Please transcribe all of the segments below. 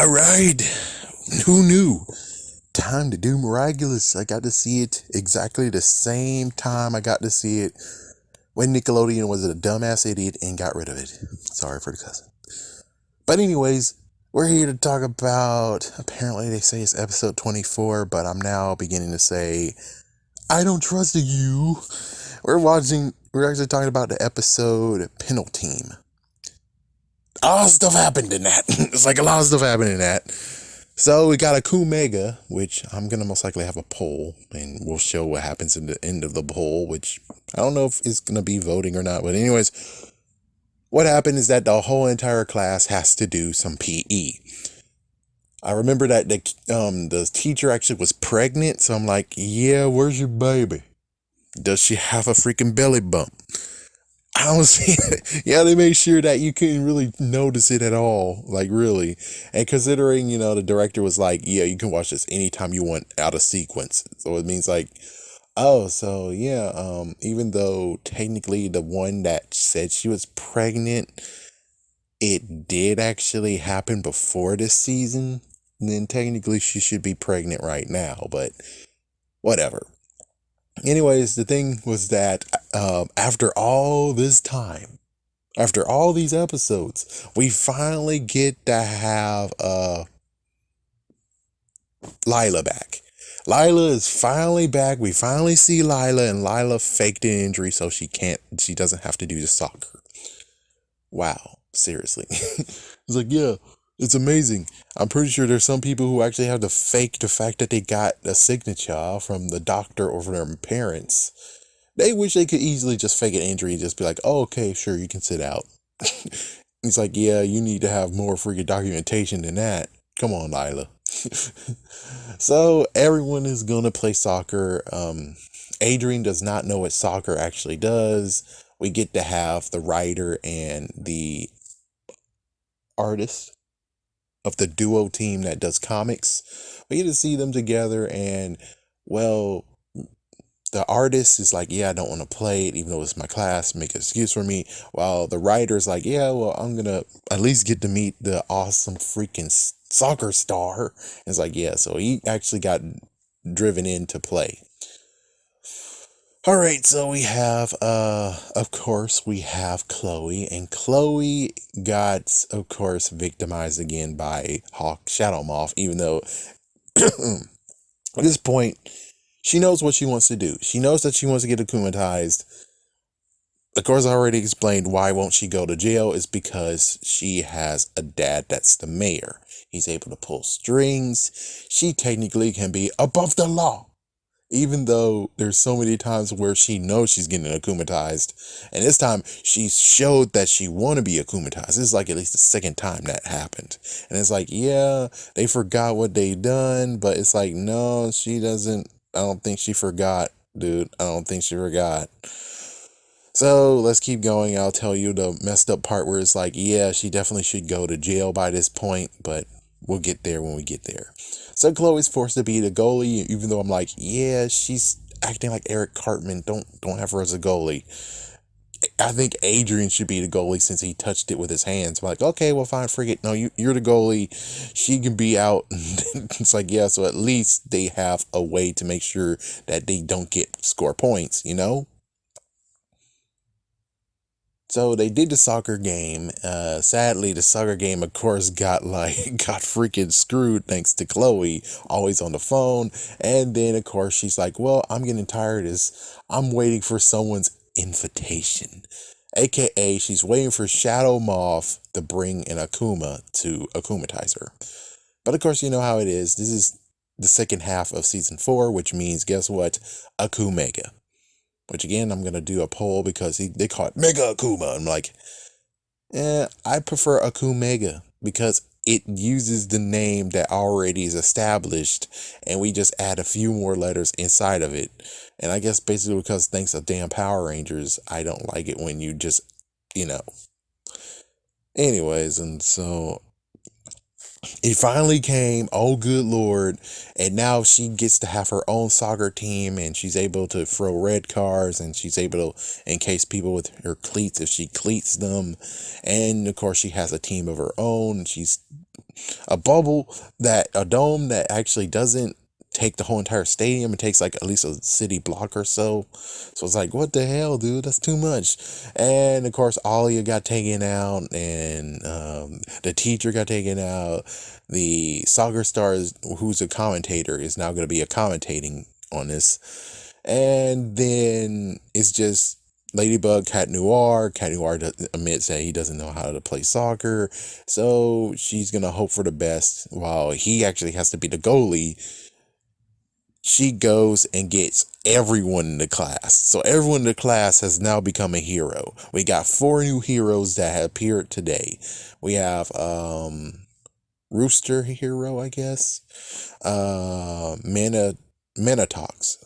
All right. Who knew? Time to do Miraculous. I got to see it exactly the same time I got to see it when Nickelodeon was a dumbass idiot and got rid of it. Sorry for the cussing. But anyways, we're here to talk about, apparently they say it's episode 24, but I'm now beginning to say, I don't trust you. We're actually talking about the episode Penalty. A lot of stuff happened in that. It's like a lot of stuff happened in that. So we got Akumatized, which I'm going to most likely have a poll, and we'll show what happens in the end of the poll, which I don't know if it's going to be voting or not. But anyways, what happened is that the whole entire class has to do some PE. I remember that the teacher actually was pregnant, so I'm like, yeah, where's your baby? Does she have a freaking belly bump? I don't see it. Yeah, they made sure that you couldn't really notice it at all. Like, really. And considering, the director was like, yeah, you can watch this anytime you want out of sequence. So it means like, oh, so yeah, even though technically the one that said she was pregnant, it did actually happen before this season, then technically she should be pregnant right now, but whatever. Anyways, the thing was that after all this time, after all these episodes, we finally get to have Lila back. Lila is finally back. We finally see Lila, and Lila faked an injury so she doesn't have to do the soccer. Wow, seriously. It's like, yeah, it's amazing. I'm pretty sure there's some people who actually have to fake the fact that they got a signature from the doctor or from their parents. They wish they could easily just fake an injury and just be like, oh, okay, sure, you can sit out. It's like, yeah, you need to have more freaking documentation than that. Come on, Lila. So everyone is going to play soccer. Adrian does not know what soccer actually does. We get to have the writer and the artist of the duo team that does comics. We get to see them together, and well, the artist is like, yeah, I don't want to play it, even though it's my class, make an excuse for me. While the writer's like, yeah, well, I'm going to at least get to meet the awesome freaking soccer star. And it's like, yeah, so he actually got driven in to play. All right, so we have, of course, we have Chloe, and Chloe got, of course, victimized again by Shadow Moth, even though at this point, she knows what she wants to do. She knows that she wants to get Akumatized. Of course, I already explained why won't she go to jail is because she has a dad that's the mayor. He's able to pull strings. She technically can be above the law. Even though there's so many times where she knows she's getting Akumatized. And this time, she showed that she want to be Akumatized. This is like at least the second time that happened. And it's like, yeah, they forgot what they done. But it's like, no, she doesn't. I don't think she forgot, dude. I don't think she forgot. So let's keep going. I'll tell you the messed up part where it's like, yeah, she definitely should go to jail by this point. But we'll get there when we get there. So Chloe's forced to be the goalie, even though I'm like, yeah, she's acting like Eric Cartman. Don't have her as a goalie. I think Adrian should be the goalie since he touched it with his hands. I'm like, okay, well, fine, forget. No, you're the goalie. She can be out. It's like, yeah, so at least they have a way to make sure that they don't score points, So they did the soccer game. Sadly, the soccer game, of course, got freaking screwed thanks to Chloe, always on the phone. And then, of course, she's like, well, I'm getting tired I'm waiting for someone's invitation. AKA, she's waiting for Shadow Moth to bring an Akuma to Akumatize her. But of course, you know how it is. This is the second half of season 4, which means, guess what? Akumega. Which again, I'm going to do a poll because they call it Mega Akuma. I'm like, I prefer Akumega because it uses the name that already is established and we just add a few more letters inside of it. And I guess basically because thanks to damn Power Rangers, I don't like it when you just, Anyways, and so it finally came, oh good lord, and now she gets to have her own soccer team, and she's able to throw red cards, and she's able to encase people with her cleats if she cleats them, and of course she has a team of her own. She's A bubble that a dome that actually doesn't take the whole entire stadium. It takes like at least a city block or so. So it's like, what the hell, dude? That's too much. And of course, Alia got taken out, and the teacher got taken out. The soccer star, who's a commentator, is now going to be a commentating on this. And then it's just Ladybug, Cat Noir. Cat Noir admits that he doesn't know how to play soccer, so she's gonna hope for the best. While he actually has to be the goalie, she goes and gets everyone in the class. So everyone in the class has now become a hero. We got 4 new heroes that have appeared today. We have Rooster Hero, I guess. Manitox.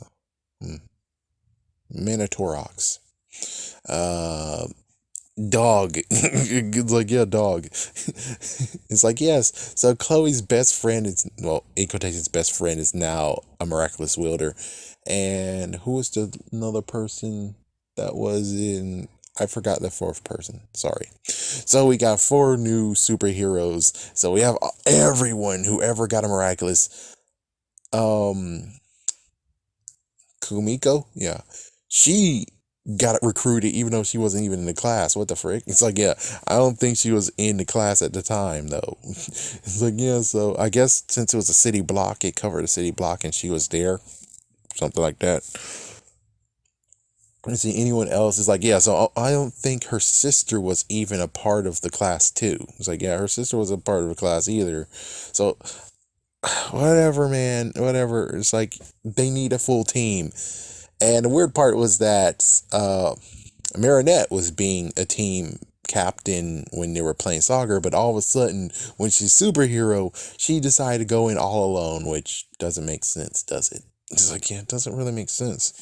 Manitorox. Uh, Dog. It's like, yeah, dog. It's like, yes. So Chloe's best friend is, well, in quotations, best friend is now a miraculous wielder. And who was the another person that was in? I forgot the fourth person. Sorry. So we got 4 new superheroes. So we have everyone who ever got a miraculous. Um, Kumiko, yeah, she got recruited even though she wasn't even in the class. What the frick? It's like, yeah, I don't think she was in the class at the time though. It's like, yeah, so I guess since it was a city block, it covered a city block, and she was there, something like that. I see anyone else is like, yeah, so I don't think her sister was even a part of the class too. It's like, yeah, her sister was a part of the class either. So whatever, man, whatever. It's like they need a full team. And the weird part was that Marinette was being a team captain when they were playing soccer, but all of a sudden, when she's superhero, she decided to go in all alone, which doesn't make sense, does it? It's like, yeah, it doesn't really make sense.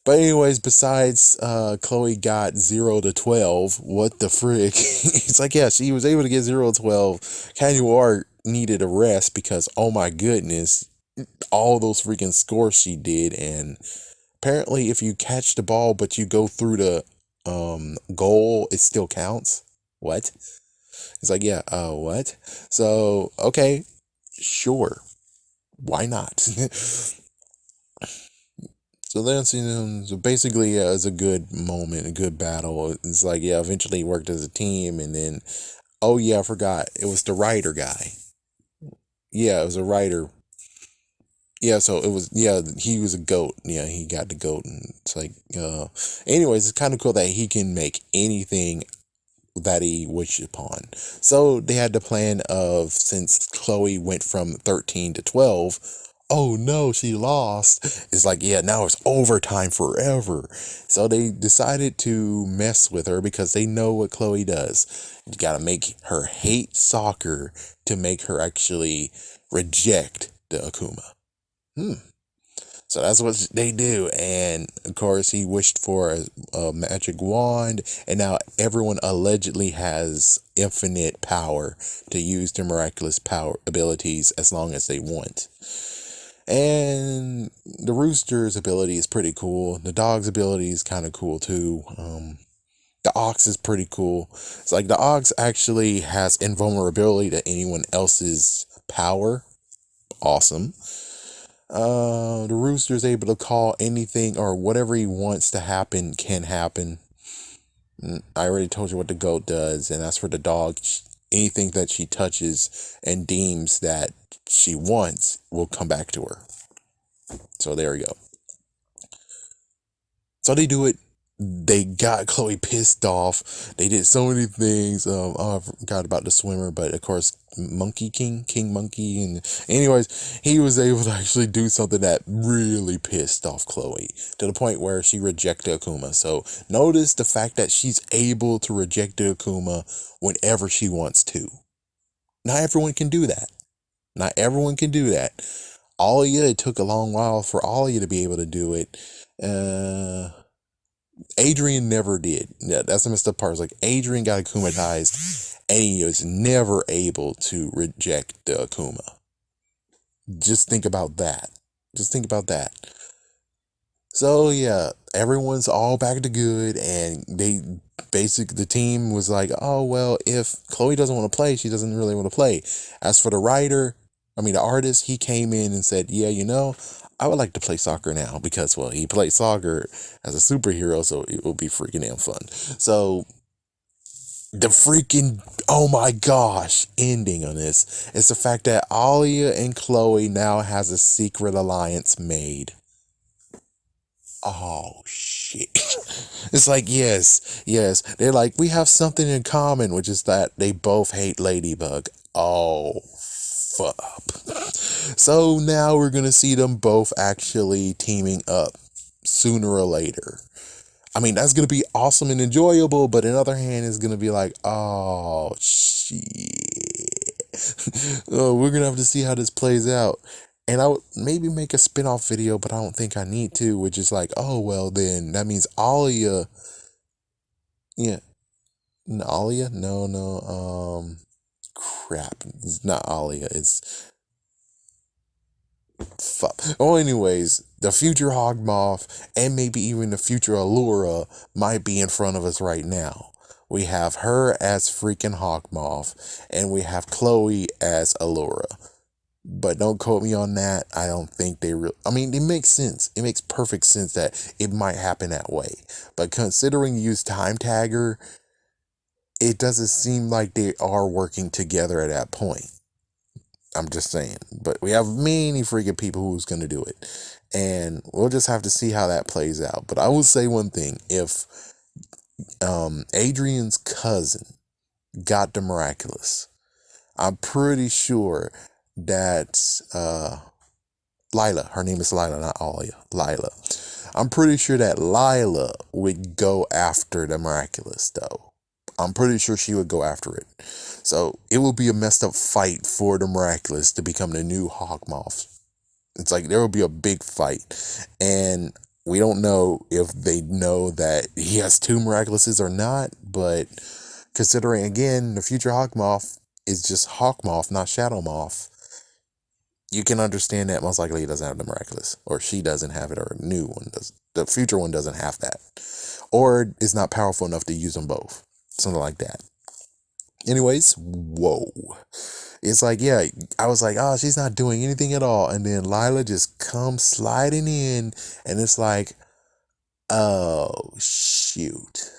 But anyways, besides Chloe got 0 to 12, what the frick? It's like, yeah, she was able to get 0 to 12. Canuart needed a rest because, oh my goodness, all those freaking scores she did. And apparently if you catch the ball but you go through the goal, it still counts. What? It's like, yeah, what? So okay, sure, why not? So then, so basically, yeah, it's a good moment, a good battle. It's like, yeah, eventually worked as a team. And then, oh yeah, I forgot, it was the writer guy. Yeah, it was a writer. Yeah, so it was, yeah, he was a goat. Yeah, he got the goat. And it's like, anyways, it's kind of cool that he can make anything that he wished upon. So they had the plan of, since Chloe went from 13 to 12, oh no, she lost. It's like, yeah, now it's overtime forever. So they decided to mess with her because they know what Chloe does. You gotta make her hate soccer to make her actually reject the Akuma. So that's what they do. And of course, he wished for a magic wand, and now everyone allegedly has infinite power to use their miraculous power abilities as long as they want. And the rooster's ability is pretty cool. The dog's ability is kind of cool too. The ox is pretty cool. It's like the ox actually has invulnerability to anyone else's power. Awesome. The rooster is able to call anything or whatever he wants to happen can happen. I already told you what the goat does, and as for the dog, anything that she touches and deems that she wants will come back to her. So there we go. So they do it. They got Chloe pissed off. They did so many things. Oh, I forgot about the swimmer, but of course, King Monkey, and anyways, he was able to actually do something that really pissed off Chloe to the point where she rejected Akuma. So notice the fact that she's able to reject the Akuma whenever she wants to. Not everyone can do that. Not everyone can do that. Alia, it took a long while for Alia to be able to do it. Adrian never did. Yeah, that's the messed up part. It's like Adrian got Akumatized, and he was never able to reject the Akuma. Just think about that. Just think about that. So yeah, everyone's all back to good, and they the team was like, oh, well, if Chloe doesn't want to play, she doesn't really want to play. As for the artist, he came in and said, yeah, I would like to play soccer now because, well, he played soccer as a superhero, so it will be freaking damn fun. So the freaking, oh my gosh, ending on this is the fact that Alia and Chloe now has a secret alliance made. Oh shit. It's like, yes. They're like, we have something in common, which is that they both hate Ladybug. Oh, fuck. So now we're gonna see them both actually teaming up sooner or later. I mean, that's going to be awesome and enjoyable, but on the other hand, it's going to be like, oh, shit. Oh, we're going to have to see how this plays out. And I would maybe make a spin-off video, but I don't think I need to, which is like, oh, well, then that means Alia. Yeah. Alia? No. Crap. It's not Alia. It's fuck. Oh, anyways, the future Hogmoth and maybe even the future Allura might be in front of us right now. We have her as freaking Hogmoth, and we have Chloe as Allura. But don't quote me on that. I don't think they really. I mean, it makes sense. It makes perfect sense that it might happen that way. But considering you use Time Tagger, it doesn't seem like they are working together at that point. I'm just saying. But we have many freaking people who's going to do it. And we'll just have to see how that plays out. But I will say one thing. If Adrian's cousin got the Miraculous, I'm pretty sure that Lila, her name is Lila, not Alia, Lila. I'm pretty sure that Lila would go after the Miraculous, though. I'm pretty sure she would go after it. So it will be a messed up fight for the Miraculous to become the new Hawkmoth. It's like there will be a big fight. And we don't know if they know that he has two Miraculouses or not. But considering, again, the future Hawkmoth is just Hawkmoth, not Shadow Moth, you can understand that most likely he doesn't have the Miraculous. Or she doesn't have it, or a new one does. The future one doesn't have that. Or is not powerful enough to use them both. Something like that. Anyways, whoa. It's like, yeah, I was like, oh, she's not doing anything at all. And then Lila just comes sliding in. And it's like, oh, shoot.